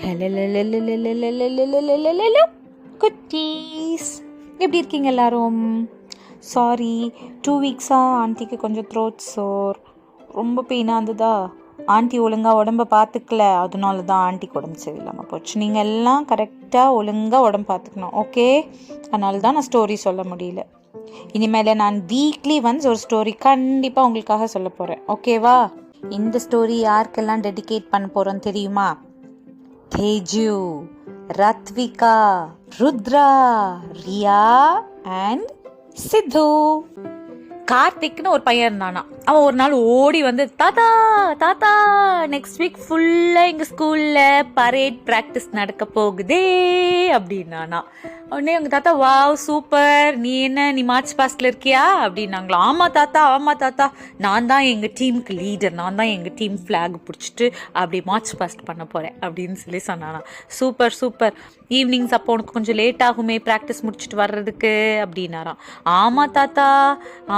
Hello குட்டீஸ், எப்படி இருக்கீங்க எல்லாரும்? சாரி, 2 வீக்ஸாக ஆண்டிக்கு கொஞ்சம் த்ரோட் சோர், ரொம்ப பெயினாக இருந்ததா. ஆண்டி ஒழுங்காக உடம்ப பார்த்துக்கல, அதனால தான் ஆண்டிக்கு உடம்பு சரியில்லாமல் போச்சு. நீங்கள் எல்லாம் கரெக்டாக ஒழுங்காக உடம்பு பார்த்துக்கணும், ஓகே? அதனால தான் நான் ஸ்டோரி சொல்ல முடியல. இனிமேல் நான் வீக்லி ஒன்ஸ் ஒரு ஸ்டோரி கண்டிப்பாக உங்களுக்காக சொல்ல போகிறேன், ஓகேவா? இந்த ஸ்டோரி யாருக்கெல்லாம் டெடிகேட் பண்ண போகிறோன்னு தெரியுமா? தேஜு, ரத்விகா, ருத்ரா, ரியா அண்ட் சித்து. கார்த்திக்னு ஒரு பையன் இருந்தானா. அவன் ஒரு நாள் ஓடி வந்து, தாத்தா தாத்தா நெக்ஸ்ட் வீக் ஃபுல்லாக எங்கள் ஸ்கூலில் பரேட் ப்ராக்டிஸ் நடக்க போகுதே அப்படின்னானா. உடனே எங்கள் தாத்தா, வாவ் சூப்பர், நீ மார்ச் பாஸ்டில் இருக்கியா அப்படின்னாங்களா. ஆமாம் தாத்தா, நான் தான் எங்கள் டீமுக்கு லீடர், நான் தான் எங்கள் டீம் ஃப்ளாக் பிடிச்சிட்டு அப்படி மார்ச் பாஸ்ட் பண்ண போகிறேன் அப்படின்னு சொல்லி சொன்னானா. சூப்பர், ஈவினிங்ஸ் அப்போ உனக்கு கொஞ்சம் லேட் ஆகுமே ப்ராக்டிஸ் முடிச்சுட்டு வர்றதுக்கு அப்படின்னாராம். ஆமாம் தாத்தா,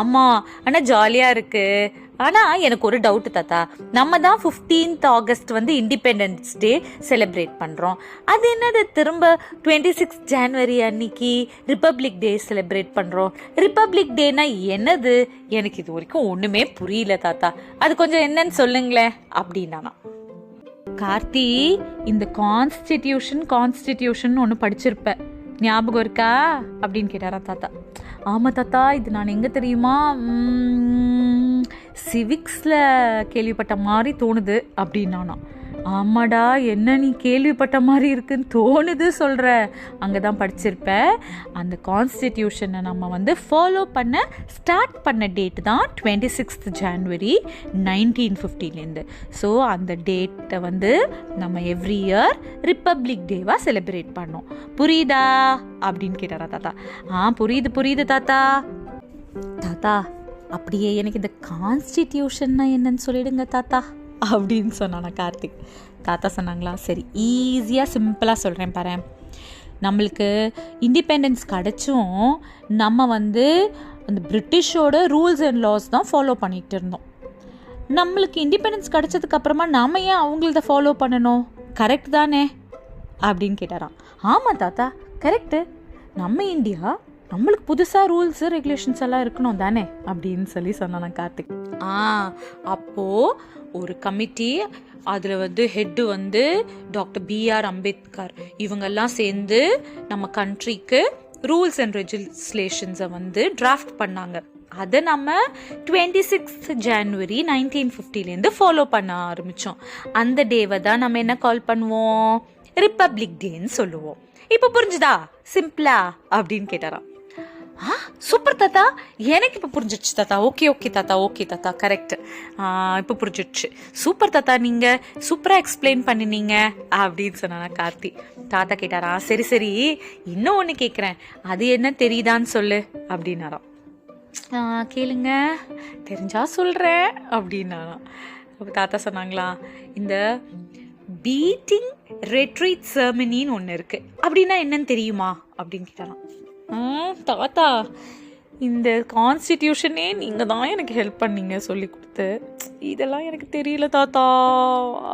ஆமாம், ஆனால் ஜாலியாக இருக்குது. ஆனால் எனக்கு ஒரு டவுட்டு தாத்தா, நம்ம தான் 15th ஆகஸ்ட் வந்து இண்டிபெண்டன்ஸ் டே செலிப்ரேட் பண்ணுறோம். அது என்னது திரும்ப 26 ஜனவரி அன்னைக்கு ரிப்பப்ளிக் டே செலிப்ரேட் பண்ணுறோம்? ரிப்பப்ளிக் டேனா என்னது? எனக்கு இது வரைக்கும் ஒன்றுமே புரியல தாத்தா, அது கொஞ்சம் என்னன்னு சொல்லுங்களேன் அப்படின்னானா. கார்த்தி, இந்த கான்ஸ்டிடியூஷன் ஒன்று படிச்சிருப்ப, ஞாபகம் இருக்கா அப்படின்னு கேட்டாரா தாத்தா. ஆமாம் தாத்தா, இது நான் எங்கே தெரியுமா, சிவிக்ஸில் கேள்விப்பட்ட மாதிரி தோணுது அப்படின்னானா. ஆமாடா, என்ன நீ கேள்விப்பட்ட மாதிரி இருக்குன்னு தோணுது சொல்கிற, அங்கே தான் படிச்சிருப்ப. அந்த கான்ஸ்டிடியூஷனை நம்ம வந்து ஃபாலோ பண்ண ஸ்டார்ட் பண்ண டேட் தான் 26th ஜனவரி 1950. ஸோ அந்த டேட்டை வந்து நம்ம எவ்ரி இயர் ரிப்பப்ளிக் டேவாக செலிப்ரேட் பண்ணோம். புரியுதா அப்படின்னு கேட்டாரா தாத்தா. புரியுது தாத்தா. தாத்தா, அப்படியே எனக்கு இந்த கான்ஸ்டிடியூஷன்னா என்னன்னு சொல்லிடுங்க தாத்தா அப்படின்னு சொன்னானா கார்த்திக். தாத்தா சொன்னாங்களா, சரி ஈஸியாக சிம்பிளாக சொல்கிறேன் பாரு. நம்மளுக்கு இண்டிபெண்டன்ஸ் கிடச்சும் நம்ம வந்து அந்த பிரிட்டிஷோட ரூல்ஸ் அண்ட் லாஸ் தான் ஃபாலோ பண்ணிகிட்டு இருந்தோம். நம்மளுக்கு இண்டிபெண்டன்ஸ் கிடச்சதுக்கு அப்புறமா நாம் ஏன் அவங்களத ஃபாலோ பண்ணணும்? கரெக்ட் தானே அப்படின்னு கேட்டாராம். ஆமாம் தாத்தா, கரெக்டு. நம்ம இந்தியா, நம்மளுக்கு புதுசாக ரூல்ஸ் ரெகுலேஷன்ஸ் எல்லாம் இருக்கணும் தானே அப்படின்னு சொல்லி சொன்னானா கார்த்திக். அப்போது ஒரு கமிட்டி, அதில் வந்து ஹெட்டு வந்து டாக்டர் B.R. அம்பேத்கர், இவங்கெல்லாம் சேர்ந்து நம்ம கண்ட்ரிக்கு ரூல்ஸ் அண்ட் ரெகுலேஷன்ஸை வந்து டிராஃப்ட் பண்ணாங்க. அதை நம்ம 26th ஜனவரி 1950 ஃபாலோ பண்ண ஆரம்பித்தோம். அந்த டேவை தான் நம்ம என்ன கால் பண்ணுவோம்? ரிப்பப்ளிக் டேன்னு சொல்லுவோம். இப்போ புரிஞ்சுதா சிம்பிளா அப்படின்னு கேட்டாராம். சூப்பர் தாத்தா, எனக்கு இப்போ புரிஞ்சிடுச்சு தாத்தா. ஓகே தாத்தா, கரெக்ட், இப்போ புரிஞ்சிடுச்சு. சூப்பர் தாத்தா, நீங்கள் சூப்பராக எக்ஸ்பிளைன் பண்ணினீங்க அப்படின்னு சொன்னானா கார்த்தி. தாத்தா கேட்டாரா, சரி இன்னும் ஒன்று கேட்குறேன், அது என்ன தெரியுதான்னு சொல்லு அப்படின்னாராம். கேளுங்க, தெரிஞ்சா சொல்கிறேன் அப்படின்னாராம். தாத்தா சொன்னாங்களா, இந்த பீட்டிங் ரெட்ரீட் செர்மனின்னு ஒன்று இருக்குது, அப்படின்னா என்னன்னு தெரியுமா அப்படின்னு கேட்டாராம். தாத்தா, இந்த கான்ஸ்டிடியூஷனே நீங்கள் தான் எனக்கு ஹெல்ப் பண்ணீங்க சொல்லி கொடுத்து, இதெல்லாம் எனக்கு தெரியல தாத்தா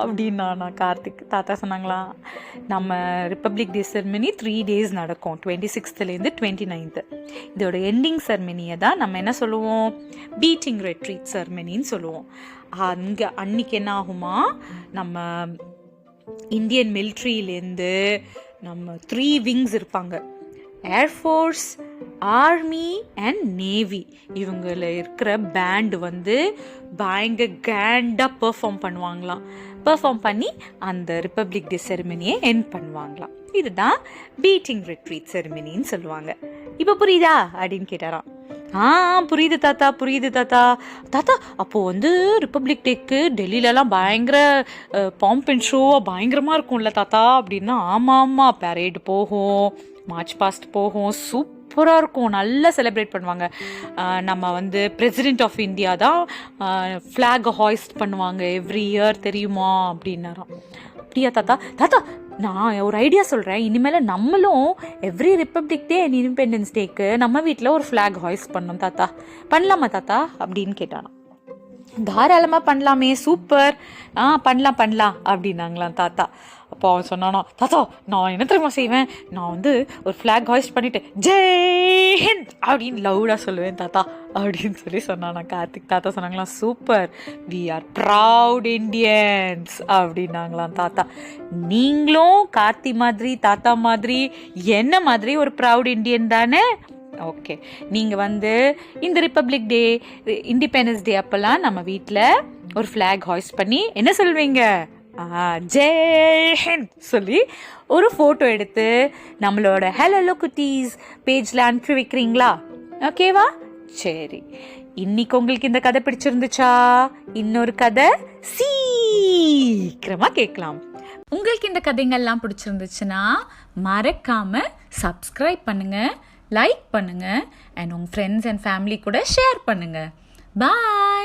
அப்படின்னா நான் கார்த்திக். தாத்தா சொன்னாங்களா, நம்ம ரிப்பப்ளிக் டே செர்மனி 3 days நடக்கும், 26th 29th. இதோட எண்டிங் செர்மனியை தான் நம்ம என்ன சொல்லுவோம்? பீட்டிங் ரெட்ரீட் செர்மனின்னு சொல்லுவோம். அன்னைக்கு என்ன ஆகுமா, நம்ம இந்தியன் மிலிட்ரியிலேருந்து நம்ம 3 wings இருப்பாங்க, ஏர்ஃபோர்ஸ், ஆர்மி அண்ட் நேவி. இவங்கள இருக்கிற பேண்டு வந்து பயங்கர கிராண்டாக பெர்ஃபார்ம் பண்ணுவாங்களாம். பெர்ஃபார்ம் பண்ணி அந்த ரிப்பப்ளிக் டே செரிமனியை எண்ட் பண்ணுவாங்களாம். இதுதான் பீட்டிங் ரிட்ரீட் செரிமனின்னு சொல்லுவாங்க. இப்போ புரியுதா அப்படின்னு கேட்டாராம். புரியுது தாத்தா. தாத்தா, அப்போது வந்து ரிப்பப்ளிக் டேக்கு டெல்லியிலலாம் பயங்கர பாம்ப் அண்ட் ஷோவாக பயங்கரமாக இருக்கும்ல தாத்தா அப்படின்னா. ஆமாம், பரேடு போகும், மார்ச் பாஸ்ட் போகும், சூப்பராக இருக்கும், நல்லா செலிப்ரேட் பண்ணுவாங்க. நம்ம வந்து பிரசிடெண்ட் ஆஃப் இந்தியா தான் ஃப்ளாகை ஹாய்ஸ்ட் பண்ணுவாங்க எவ்ரி இயர், தெரியுமா அப்படின்னாராம். அப்படியா தாத்தா, நான் ஒரு ஐடியா சொல்கிறேன். இனிமேல் நம்மளும் every republic day and independence டேக்கு நம்ம வீட்டில் ஒரு ஃப்ளாக் ஹாய்ஸ்ட் பண்ணோம் தாத்தா, பண்ணலாமா தாத்தா அப்படின்னு கேட்டாராம். தாராளமாக பண்ணலாமே, சூப்பர், பண்ணலாம் அப்படின்னாங்களாம் தாத்தா. அப்போ அவன் சொன்னானா, தாத்தா நான் என்ன தெரியுமா செய்வேன், நான் வந்து ஒரு ஃப்ளாக் ஹாய்ஸ்ட் பண்ணிட்டு ஜெய் ஹிந்த் அப்படின்னு லவுடாக சொல்லுவேன் தாத்தா அப்படின்னு சொல்லி சொன்னானா கார்த்திக். தாத்தா சொன்னாங்களாம், super, we are proud Indians அப்படின்னாங்களாம் தாத்தா. நீங்களும் கார்த்தி மாதிரி தாத்தா மாதிரி என்ன மாதிரி ஒரு ப்ரவுட் இண்டியன் தானே? ஓகே, நீங்கள் வந்து இந்த ரிப்பப்ளிக் டே, இண்டிபெண்டன்ஸ் டே அப்போல்லாம் நம்ம வீட்டில் ஒரு ஃப்ளாக் ஹாய்ஸ்ட் பண்ணி என்ன சொல்வீங்க, ஜெய் ஹிந்த் சொல்லி ஒரு ஃபோட்டோ எடுத்து நம்மளோட ஹலோ குட்டீஸ் பேஜில் அனுப்பி வைக்கிறீங்களா? ஓகேவா? சரி, இன்னைக்கு உங்களுக்கு இந்த கதை பிடிச்சிருந்துச்சா? இன்னொரு கதை சீக்கிரமாக கேட்கலாம். உங்களுக்கு இந்த கதைங்கள்லாம் பிடிச்சிருந்துச்சுன்னா மறக்காம சப்ஸ்கிரைப் பண்ணுங்க, லைக் பண்ணுங்க, அண்ட் உங்கள் ஃப்ரெண்ட்ஸ் அண்ட் ஃபேமிலி கூட ஷேர் பண்ணுங்க. பாய்.